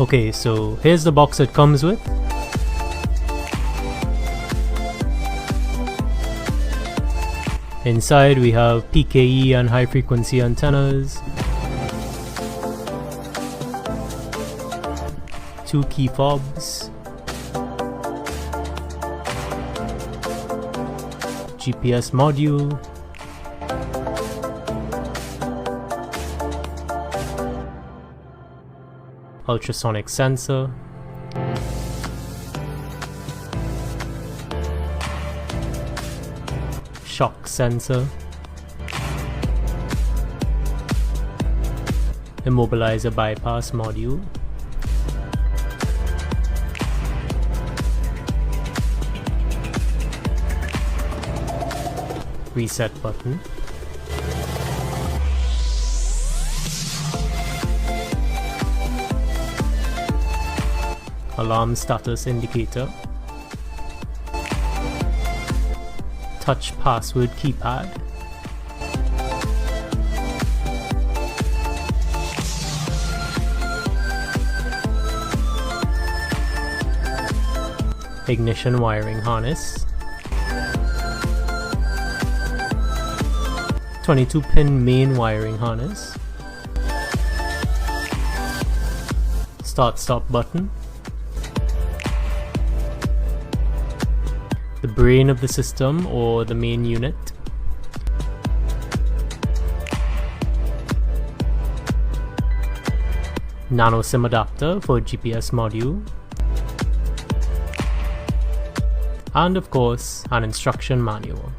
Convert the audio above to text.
Okay, so here's the box it comes with. Inside we have PKE and high frequency antennas, 2 key fobs, GPS module, ultrasonic sensor, shock sensor, immobilizer bypass module, reset button, alarm status indicator, touch password keypad, ignition wiring harness, 22-pin main wiring harness, start-stop button, the brain of the system or the main unit, nano SIM adapter for GPS module, and of course an instruction manual.